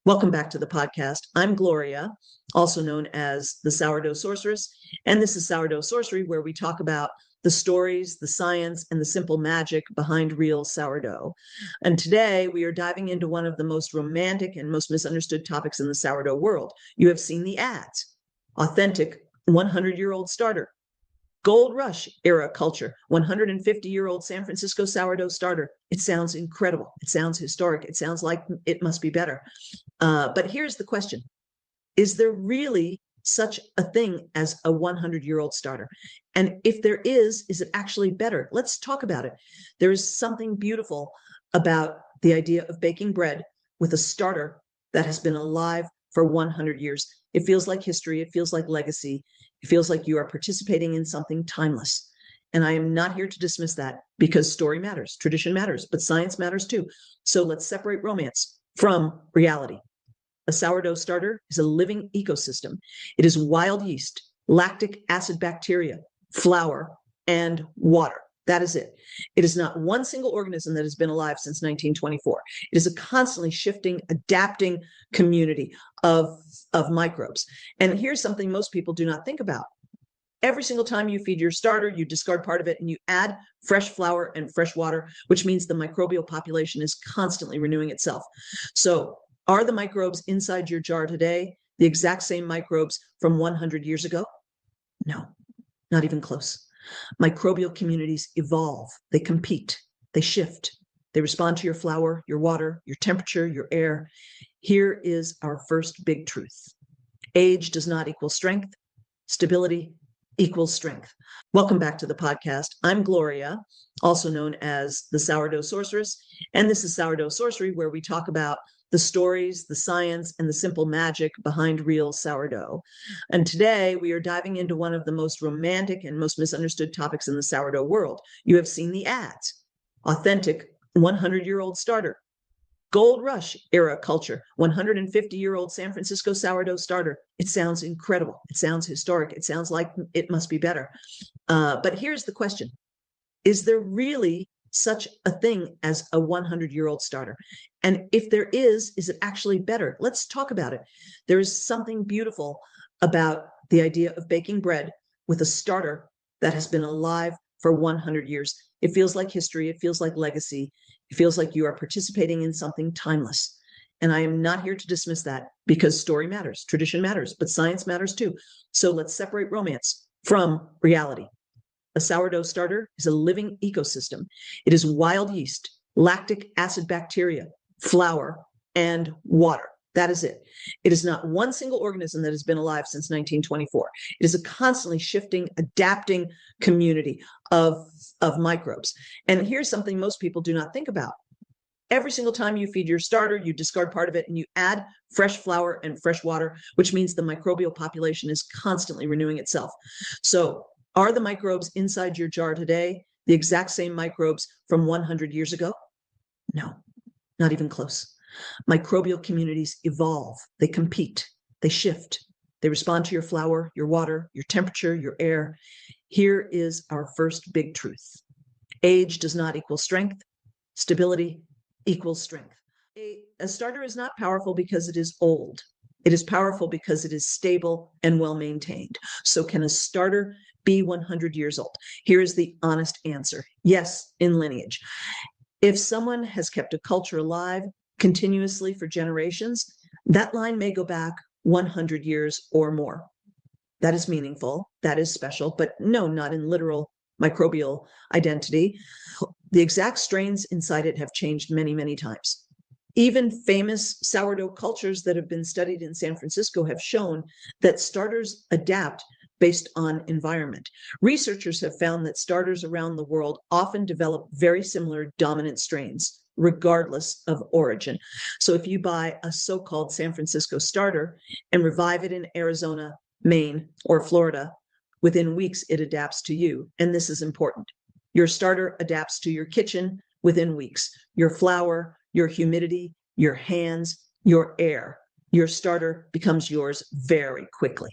Welcome back to the podcast. I'm Gloria, also known as the Sourdough Sorceress, and this is Sourdough Sorcery, where we talk about the stories, the science, and the simple magic behind real sourdough. And today we are diving into one of the most romantic and most misunderstood topics in the sourdough world. You have seen the ads. Authentic 100-year-old starter. Gold Rush era culture, 150-year-old San Francisco sourdough starter. It sounds incredible. It sounds historic. It sounds like it must be better. But here's the question. Is there really such a thing as a 100-year-old starter? And if there is it actually better? Let's talk about it. There is something beautiful about the idea of baking bread with a starter that has been alive for 100 years. It feels like history. It feels like legacy. It feels like you are participating in something timeless. And I am not here to dismiss that, because story matters, tradition matters, but science matters too. So let's separate romance from reality. A sourdough starter is a living ecosystem. It is wild yeast, lactic acid bacteria, flour, and water. That is it. It is not one single organism that has been alive since 1924. It is a constantly shifting, adapting community of microbes. And here's something most people do not think about. Every single time you feed your starter, you discard part of it and you add fresh flour and fresh water, which means the microbial population is constantly renewing itself. So are the microbes inside your jar today the exact same microbes from 100 years ago? No, not even close. Microbial communities evolve, they compete, they shift, they respond to your flour, your water, your temperature, your air. Here is our first big truth. Age does not equal strength. Stability equals strength. Welcome back to the podcast. I'm Gloria, also known as the Sourdough Sorceress, and this is Sourdough Sorcery, where we talk about the stories, the science, and the simple magic behind real sourdough. And today we are diving into one of the most romantic and most misunderstood topics in the sourdough world. You have seen the ads. Authentic 100-year-old starter. Gold Rush era culture, 150-year-old San Francisco sourdough starter. It sounds incredible. It sounds historic. It sounds like it must be better. But here's the question. Is there really such a thing as a 100-year-old starter? And if there is it actually better? Let's talk about it. There is something beautiful about the idea of baking bread with a starter that has been alive for 100 years. It feels like history. It feels like legacy. It feels like you are participating in something timeless. And I am not here to dismiss that, because story matters, tradition matters, but science matters too. So let's separate romance from reality. A sourdough starter is a living ecosystem. It is wild yeast, lactic acid bacteria, flour, and water. That is it. It is not one single organism that has been alive since 1924. It is a constantly shifting, adapting community of microbes. And here's something most people do not think about. Every single time you feed your starter, you discard part of it and you add fresh flour and fresh water, which means the microbial population is constantly renewing itself. So are the microbes inside your jar today the exact same microbes from 100 years ago? No, not even close. Microbial communities evolve, they compete, they shift, they respond to your flour, your water, your temperature, your air. Here is our first big truth. Age does not equal strength. Stability equals strength. A starter is not powerful because it is old. It is powerful because it is stable and well maintained. So can a starter be 100 years old? Here is the honest answer. Yes, in lineage. If someone has kept a culture alive continuously for generations, that line may go back 100 years or more. That is meaningful. That is special, but no, not in literal microbial identity. The exact strains inside it have changed many, many times. Even famous sourdough cultures that have been studied in San Francisco have shown that starters adapt based on environment. Researchers have found that starters around the world often develop very similar dominant strains, regardless of origin. So if you buy a so-called San Francisco starter and revive it in Arizona, Maine, or Florida, within weeks it adapts to you. And this is important. Your starter adapts to your kitchen within weeks. Your flour, your humidity, your hands, your air. Your starter becomes yours very quickly.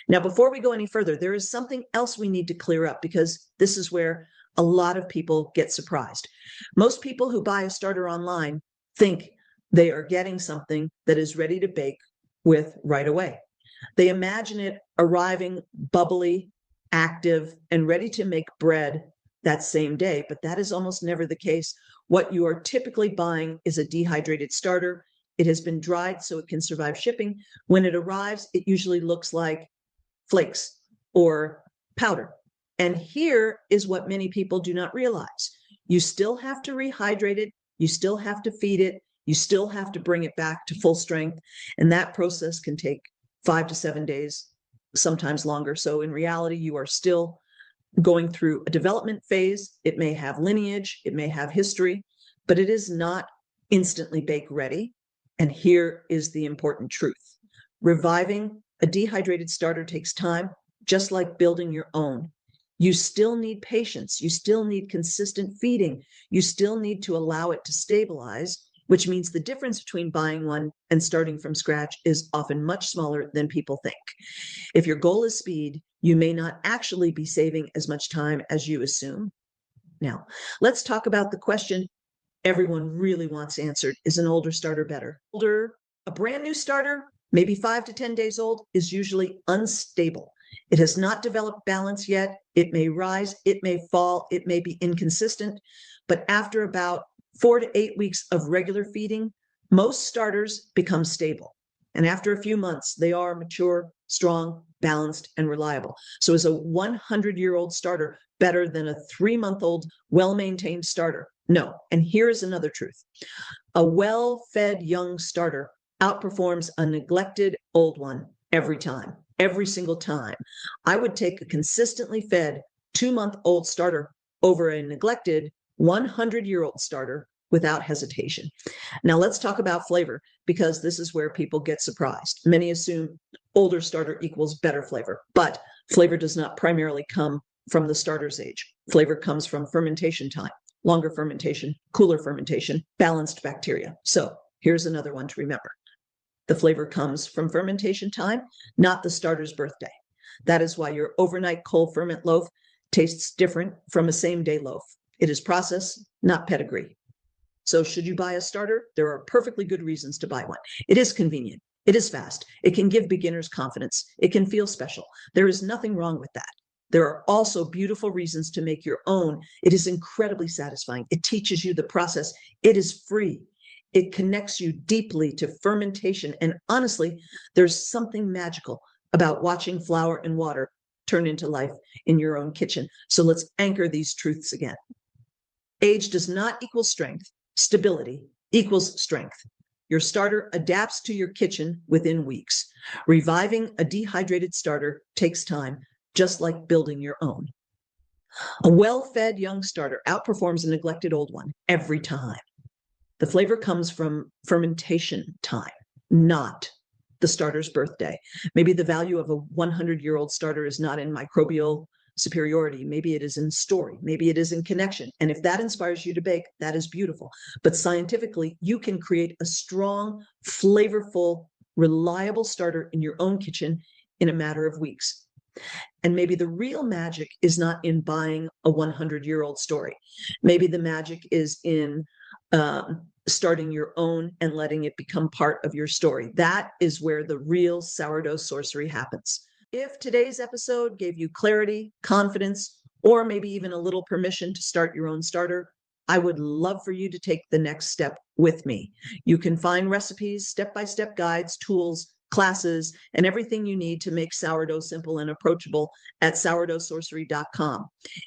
Now, before we go any further, there is something else we need to clear up, because this is where a lot of people get surprised. Most people who buy a starter online think They are getting something that is ready to bake with right away. They imagine it arriving bubbly, active, and ready to make bread that same day, but that is almost never the case. What you are typically buying is a dehydrated starter. It has been dried so it can survive shipping. When it arrives, it usually looks like flakes or powder. And here is what many people do not realize. You still have to rehydrate it. You still have to feed it. You still have to bring it back to full strength. And that process can take 5 to 7 days, sometimes longer. So in reality, you are still going through a development phase. It may have lineage, it may have history, but it is not instantly bake ready. And here is the important truth. Reviving a dehydrated starter takes time, just like building your own. You still need patience. You still need consistent feeding. You still need to allow it to stabilize, which means the difference between buying one and starting from scratch is often much smaller than people think. If your goal is speed, you may not actually be saving as much time as you assume. Now, let's talk about the question everyone really wants answered. Is an older starter better? A brand new starter, maybe 5 to 10 days old, is usually unstable. It has not developed balance yet. It may rise, it may fall, it may be inconsistent, but after about 4 to 8 weeks of regular feeding, most starters become stable. And after a few months, they are mature, strong, balanced, and reliable. So is a 100-year-old starter better than a 3-month-old, well-maintained starter? No. And here is another truth. A well-fed young starter outperforms a neglected old one every time, every single time. I would take a consistently fed 2-month-old starter over a neglected 100-year-old starter without hesitation. Now let's talk about flavor, because this is where people get surprised. Many assume older starter equals better flavor, but flavor does not primarily come from the starter's age. Flavor comes from fermentation time, longer fermentation, cooler fermentation, balanced bacteria. So here's another one to remember. The flavor comes from fermentation time, not the starter's birthday. That is why your overnight cold ferment loaf tastes different from a same-day loaf. It is process, not pedigree. So should you buy a starter? There are perfectly good reasons to buy one. It is convenient. It is fast. It can give beginners confidence. It can feel special. There is nothing wrong with that. There are also beautiful reasons to make your own. It is incredibly satisfying. It teaches you the process. It is free. It connects you deeply to fermentation. And honestly, there's something magical about watching flour and water turn into life in your own kitchen. So let's anchor these truths again. Age does not equal strength. Stability equals strength. Your starter adapts to your kitchen within weeks. Reviving a dehydrated starter takes time, just like building your own. A well-fed young starter outperforms a neglected old one every time. The flavor comes from fermentation time, not the starter's birthday. Maybe the value of a 100-year-old starter is not in microbial superiority. Maybe it is in story. Maybe it is in connection. And if that inspires you to bake, that is beautiful. But scientifically, you can create a strong, flavorful, reliable starter in your own kitchen in a matter of weeks. And maybe the real magic is not in buying a 100-year-old story. Maybe the magic is in starting your own and letting it become part of your story. That is where the real sourdough sorcery happens. If today's episode gave you clarity, confidence, or maybe even a little permission to start your own starter, I would love for you to take the next step with me. You can find recipes, step-by-step guides, tools, classes, and everything you need to make sourdough simple and approachable at SourdoughSorcery.com.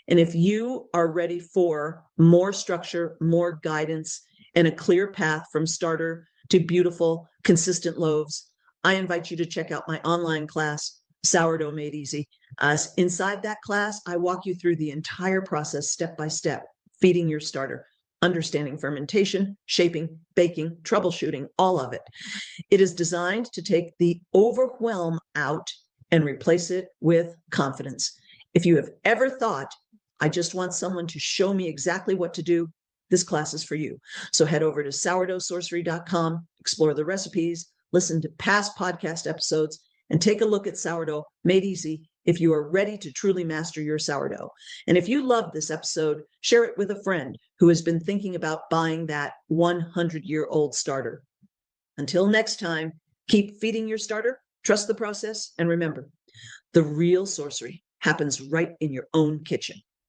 And if you are ready for more structure, more guidance, and a clear path from starter to beautiful, consistent loaves, I invite you to check out my online class, Sourdough Made Easy. Inside that class, I walk you through the entire process step by step, feeding your starter, understanding fermentation, shaping, baking, troubleshooting, all of it. It is designed to take the overwhelm out and replace it with confidence. If you have ever thought, I just want someone to show me exactly what to do, this class is for you. So head over to SourdoughSorcery.com, explore the recipes, listen to past podcast episodes, and take a look at Sourdough Made Easy if you are ready to truly master your sourdough. And if you love this episode, share it with a friend who has been thinking about buying that 100-year-old starter. Until next time, keep feeding your starter, trust the process, and remember, the real sorcery happens right in your own kitchen.